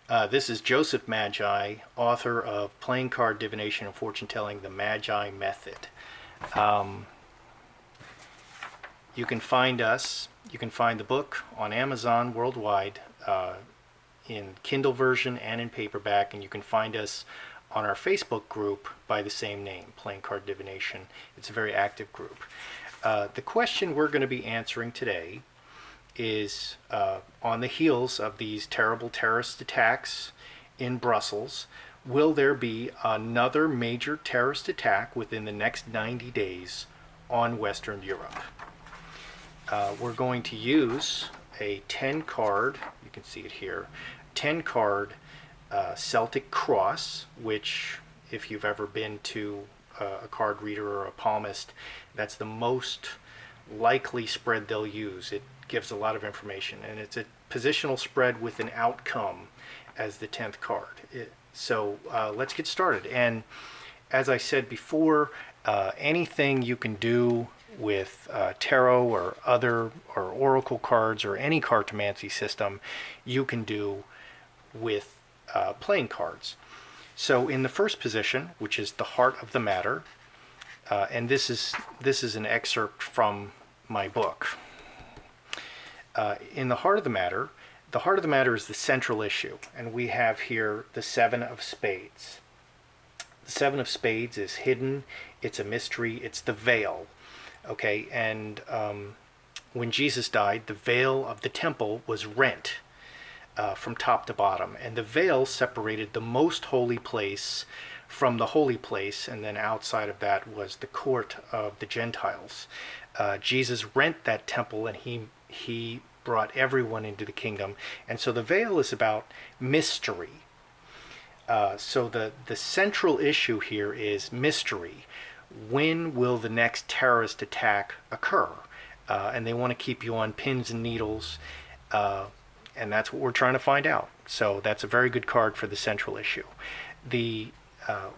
This is Joseph Magi, author of Playing Card Divination and Fortune Telling, the Magi Method. Um, you can find the book on Amazon worldwide in Kindle version and in paperback, and you can find us on our Facebook group by the same name, Playing Card Divination. It's a very active group. The question we're going to be answering today is on the heels of these terrible terrorist attacks in Brussels. Will there be another major terrorist attack within the next 90 days on Western Europe? We're going to use a 10 card, you can see it here, 10 card Celtic cross, which if you've ever been to a card reader or a palmist, that's the most likely spread they'll use. It gives a lot of information, and it's a positional spread with an outcome as the 10th card. So let's get started. And as I said before, anything you can do with tarot or other or oracle cards or any cartomancy system, you can do with playing cards. So in the first position, which is the heart of the matter, and this is an excerpt from my book. In the heart of the matter is the central issue, and we have here the Seven of Spades. The Seven of Spades is hidden, it's a mystery, it's the veil. Okay, and when Jesus died, the veil of the temple was rent from top to bottom, and the veil separated the most holy place from the holy place, and then outside of that was the court of the Gentiles. Jesus rent that temple, and he brought everyone into the kingdom, and so the veil is about mystery. So the central issue here is mystery. When will the next terrorist attack occur? And they want to keep you on pins and needles, and that's what we're trying to find out. So that's a very good card for the central issue.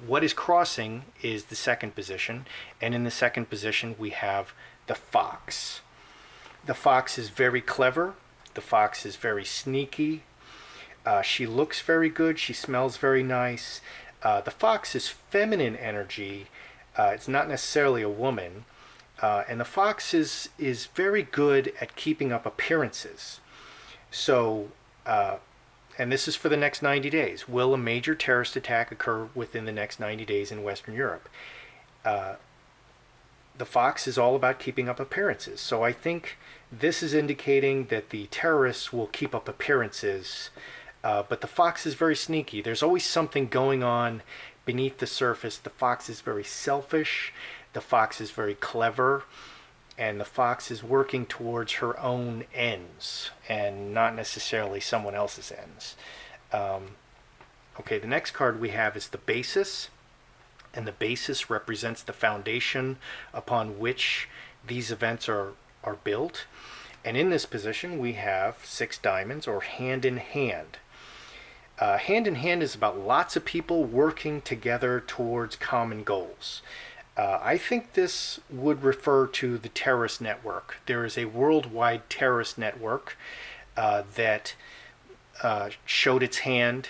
What is crossing is the second position, and in the second position we have the fox. The fox is very clever. The fox is very sneaky. She looks very good. She smells very nice. The fox is feminine energy. It's not necessarily a woman. And the fox is very good at keeping up appearances. So, and this is for the next 90 days. Will a major terrorist attack occur within the next 90 days in Western Europe? The fox is all about keeping up appearances. So I think this is indicating that the terrorists will keep up appearances, but the fox is very sneaky. There's always something going on beneath the surface. The fox is very selfish. The fox is very clever. And the fox is working towards her own ends and not necessarily someone else's ends. Okay, the next card we have is the basis. And the basis represents the foundation upon which these events are built. And in this position we have 6 diamonds, or hand in hand. Hand in hand is about lots of people working together towards common goals. I think this would refer to the terrorist network. There is a worldwide terrorist network that showed its hand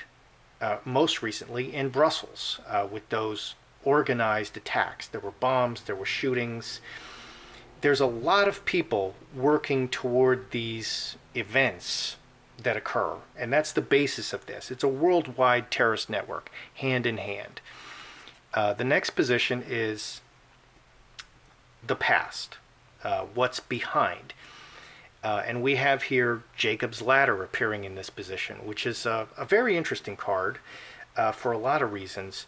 most recently in Brussels with those organized attacks. There were bombs, there were shootings. There's a lot of people working toward these events that occur, and that's the basis of this. It's a worldwide terrorist network, hand in hand. The next position is the past, what's behind. And we have here Jacob's Ladder appearing in this position, which is a very interesting card for a lot of reasons.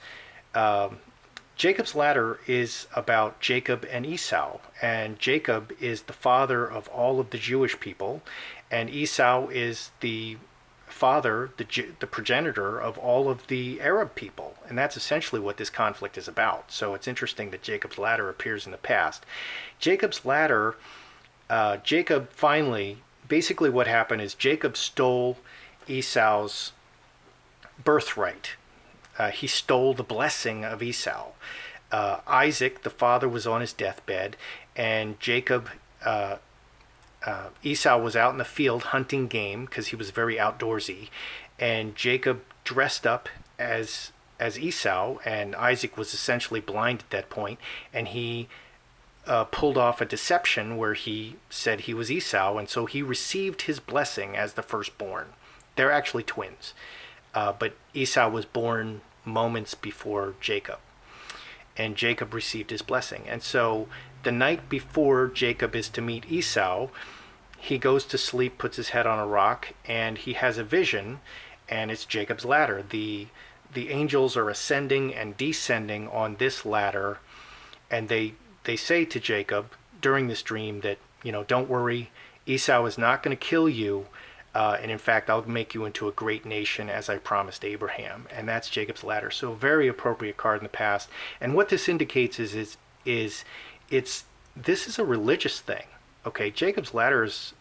Jacob's Ladder is about Jacob and Esau, and Jacob is the father of all of the Jewish people, and Esau is the father, the progenitor of all of the Arab people, and that's essentially what this conflict is about. So it's interesting that Jacob's Ladder appears in the past. Jacob's Ladder, Jacob finally, basically what happened is Jacob stole Esau's birthright. He stole the blessing of Esau. Isaac, the father, was on his deathbed, and Jacob Esau was out in the field hunting game because he was very outdoorsy, and Jacob dressed up as Esau, and Isaac was essentially blind at that point, and he pulled off a deception where he said he was Esau, and so he received his blessing as the firstborn. They're actually twins, but Esau was born moments before Jacob, and Jacob received his blessing. And so the night before Jacob is to meet Esau, he goes to sleep, puts his head on a rock, and he has a vision, and it's Jacob's ladder. The angels are ascending and descending on this ladder, and they say to Jacob during this dream that, don't worry, Esau is not going to kill you, and in fact, I'll make you into a great nation as I promised Abraham. And that's Jacob's ladder. So very appropriate card in the past. And what this indicates is this is a religious thing. Okay, Jacob's ladder is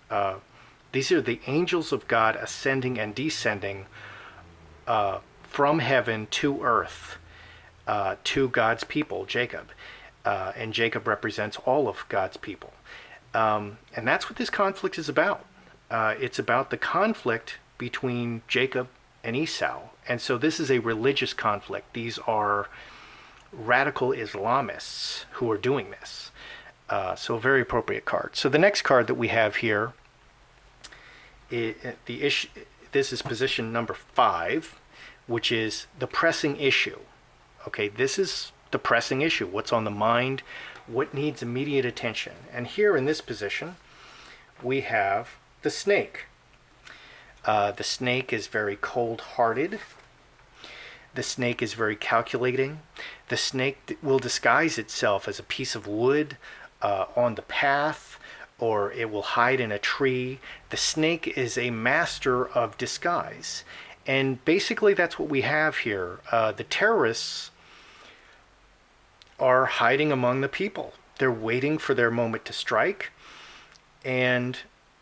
these are the angels of God ascending and descending from heaven to earth to God's people, Jacob. And Jacob represents all of God's people. And that's what this conflict is about. It's about the conflict between Jacob and Esau. And so this is a religious conflict. These are radical Islamists who are doing this. So a very appropriate card. So the next card that we have here, this is position number 5, which is the pressing issue. Okay, this is the pressing issue. What's on the mind? What needs immediate attention? And here in this position, we have the snake. The snake is very cold-hearted. The snake is very calculating. The snake will disguise itself as a piece of wood on the path, or it will hide in a tree. The snake is a master of disguise. And basically that's what we have here. The terrorists are hiding among the people. They're waiting for their moment to strike. And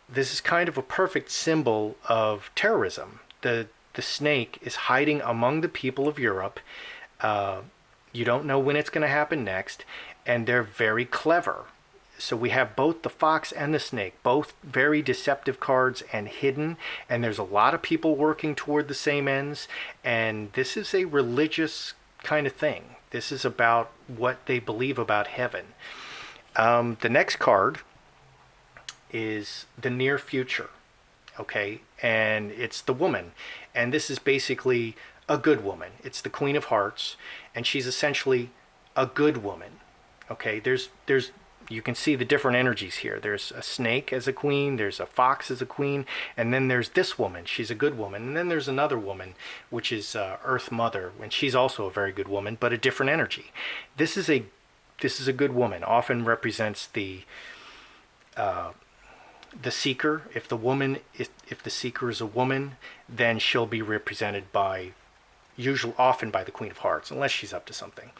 this is kind of a perfect symbol of terrorism. The snake is hiding among the people of Europe. You don't know when it's going to happen next. And they're very clever. So we have both the fox and the snake, both very deceptive cards and hidden. And there's a lot of people working toward the same ends. And this is a religious kind of thing. This is about what they believe about heaven. The next card is the near future. Okay, and it's the woman. And this is basically a good woman. It's the Queen of Hearts, and she's essentially a good woman. Okay, there's you can see the different energies here. There's a snake as a queen, there's a fox as a queen, and then there's this woman. She's a good woman. And then there's another woman, which is Earth Mother, and she's also a very good woman, but a different energy. This is a good woman. Often represents the seeker. If the seeker is a woman, then she'll be represented often by the Queen of Hearts, unless she's up to something.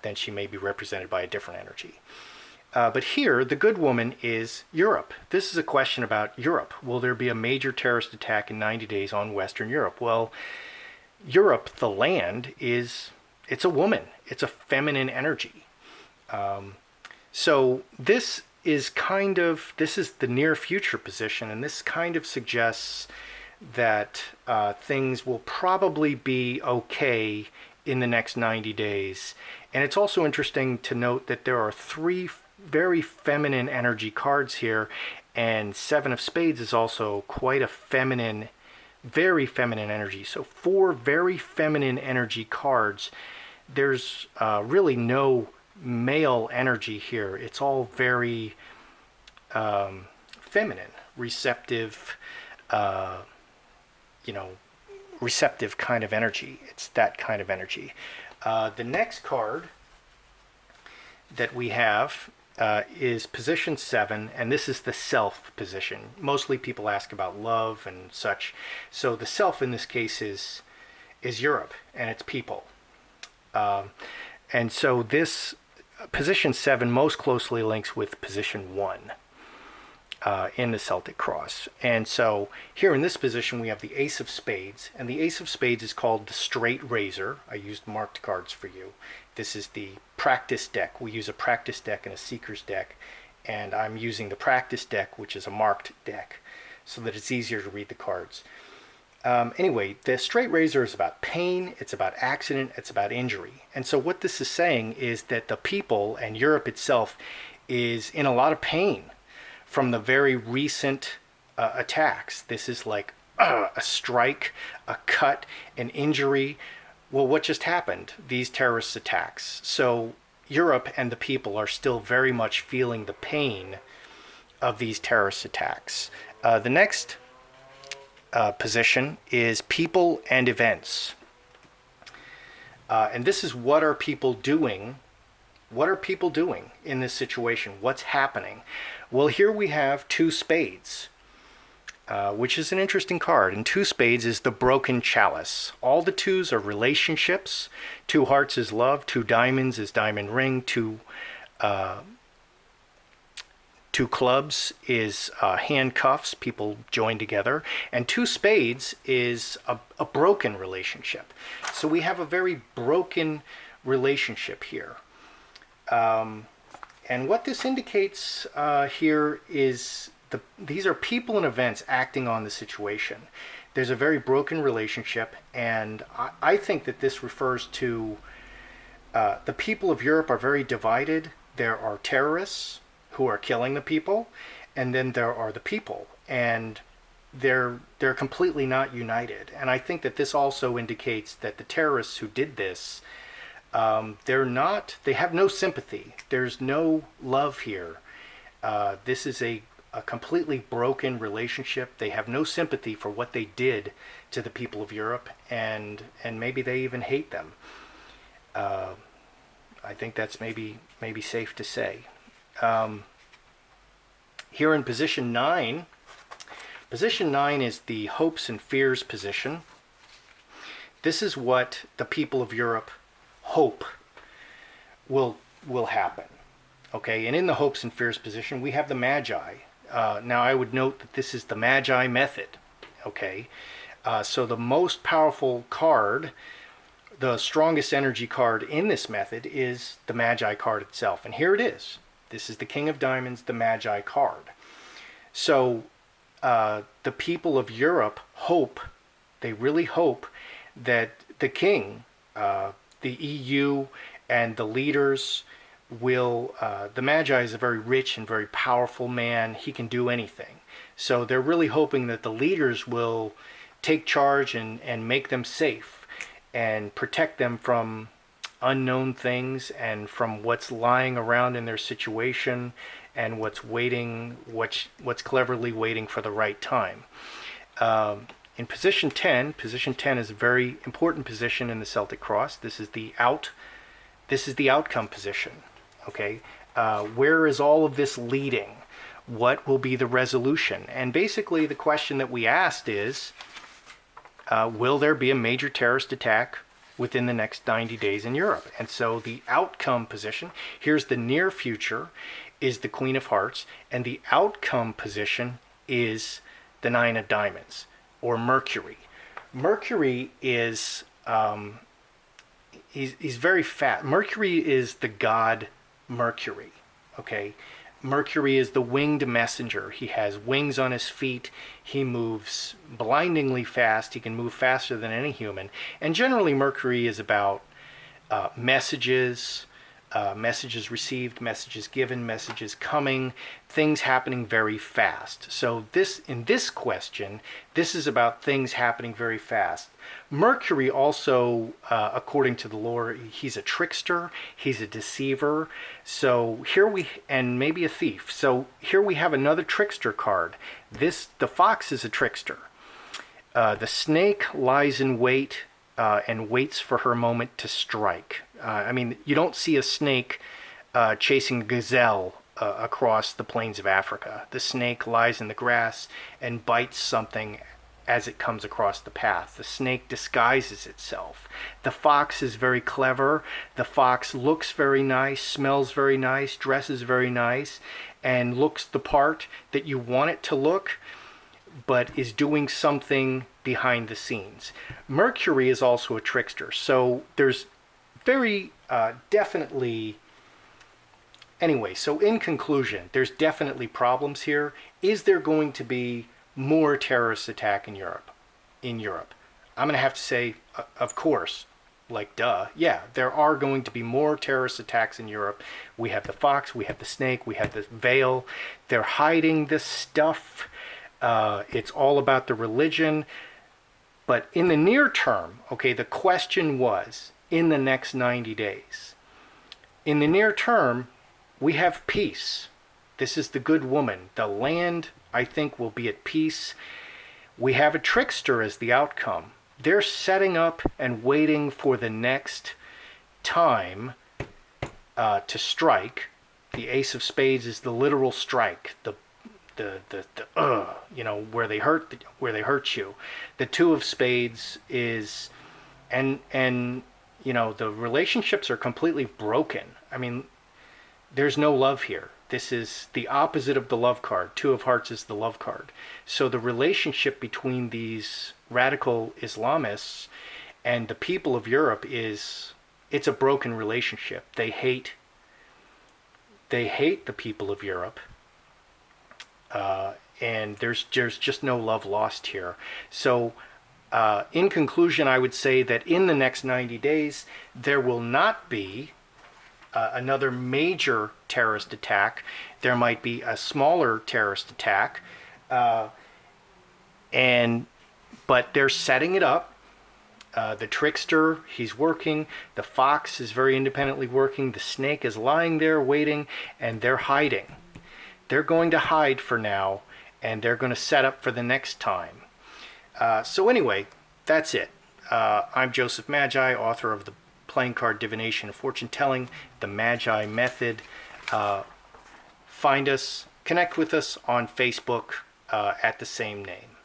Then she may be represented by a different energy. But here, the good woman is Europe. This is a question about Europe. Will there be a major terrorist attack in 90 days on Western Europe? Well, Europe, the land, it's a woman. It's a feminine energy. So this is the near future position, and this kind of suggests that things will probably be okay in the next 90 days. And it's also interesting to note that there are 3 very feminine energy cards here, and 7 of Spades is also quite a feminine, very feminine energy. So 4 very feminine energy cards. There's really no male energy here. It's all very feminine, receptive, receptive kind of energy. It's that kind of energy. The next card that we have is position 7, and this is the self position. Mostly people ask about love and such. So the self in this case is Europe and its people. And so this position 7 most closely links with position 1 in the Celtic cross. And so here in this position we have the Ace of Spades, and the Ace of Spades is called the straight razor. I used marked cards for you. This is the practice deck. We use a practice deck and a seeker's deck, and I'm using the practice deck, which is a marked deck, so that it's easier to read the cards. Anyway, the straight razor is about pain, it's about accident, it's about injury. And so what this is saying is that the people and Europe itself is in a lot of pain from the very recent attacks. This is like a strike, a cut, an injury. Well, what just happened? These terrorist attacks. So Europe and the people are still very much feeling the pain of these terrorist attacks. The next position is people and events. And this is, what are people doing? What are people doing in this situation? What's happening? Well, here we have two spades, which is an interesting card. And two spades is the broken chalice. All the twos are relationships. Two hearts is love. Two diamonds is diamond ring. Two clubs is handcuffs, people join together, and two spades is a broken relationship. So we have a very broken relationship here. And what this indicates here is these are people and events acting on the situation. There's a very broken relationship, and I think that this refers to the people of Europe are very divided. There are terrorists who are killing the people, and then there are the people, and they're completely not united. And I think that this also indicates that the terrorists who did this, they have no sympathy. There's no love here. This is a completely broken relationship. They have no sympathy for what they did to the people of Europe, and maybe they even hate them. I think that's maybe safe to say. Here in position 9 is the hopes and fears position. This is what the people of Europe hope will happen. Okay, and in the hopes and fears position, we have the Magi. Now I would note that this is the Magi method. Okay, so the most powerful card, the strongest energy card in this method is the Magi card itself. And here it is. This is the King of Diamonds, the Magi card. So the people of Europe hope, they really hope that the king, the EU, and the leaders will, the Magi is a very rich and very powerful man. He can do anything. So they're really hoping that the leaders will take charge and make them safe and protect them from unknown things and from what's lying around in their situation and what's cleverly waiting for the right time. In position 10 is a very important position in the Celtic cross. This is the outcome position. Okay, where is all of this leading? What will be the resolution? And basically the question that we asked is, will there be a major terrorist attack within the next 90 days in Europe? And so the outcome position, here's the near future, is the Queen of Hearts, and the outcome position is the Nine of Diamonds, or Mercury. Mercury is, he's very fat. Mercury is the god Mercury, okay? Mercury is the winged messenger. He has wings on his feet. He moves blindingly fast. He can move faster than any human. And generally, Mercury is about messages, messages received, messages given, messages coming, things happening very fast. So in this question, this is about things happening very fast. Mercury also, according to the lore, he's a trickster, he's a deceiver. So and maybe a thief. So here we have another trickster card. The fox is a trickster. The snake lies in wait and waits for her moment to strike. I mean, you don't see a snake chasing a gazelle across the plains of Africa. The snake lies in the grass and bites something as it comes across the path. The snake disguises itself. The fox is very clever. The fox looks very nice, smells very nice, dresses very nice, and looks the part that you want it to look, but is doing something behind the scenes. Mercury is also a trickster. So there's very definitely Anyway, so in conclusion, there's definitely problems here. Is there going to be more terrorist attack in Europe? I'm going to have to say, of course, like duh. Yeah, there are going to be more terrorist attacks in Europe. We have the fox, we have the snake, we have the veil. They're hiding this stuff. It's all about the religion. But in the near term, okay, the question was in the next 90 days. In the near term, we have peace. This is the good woman. The land, I think, will be at peace. We have a trickster as the outcome. They're setting up and waiting for the next time to strike. The Ace of Spades is the literal strike, where they hurt you. The Two of Spades is, and the relationships are completely broken. I mean, there's no love here. This is the opposite of the love card. Two of Hearts is the love card. So the relationship between these radical Islamists and the people of Europe it's a broken relationship. They hate the people of Europe. And there's just no love lost here. So in conclusion, I would say that in the next 90 days, there will not be another major terrorist attack. There might be a smaller terrorist attack, but they're setting it up. The trickster, he's working. The fox is very independently working. The snake is lying there waiting, and they're hiding. They're going to hide for now, and they're going to set up for the next time. So anyway, that's it. I'm Joseph Magi, author of the playing card Divination and Fortune Telling, the Magi Method. Find us, connect with us on Facebook at the same name.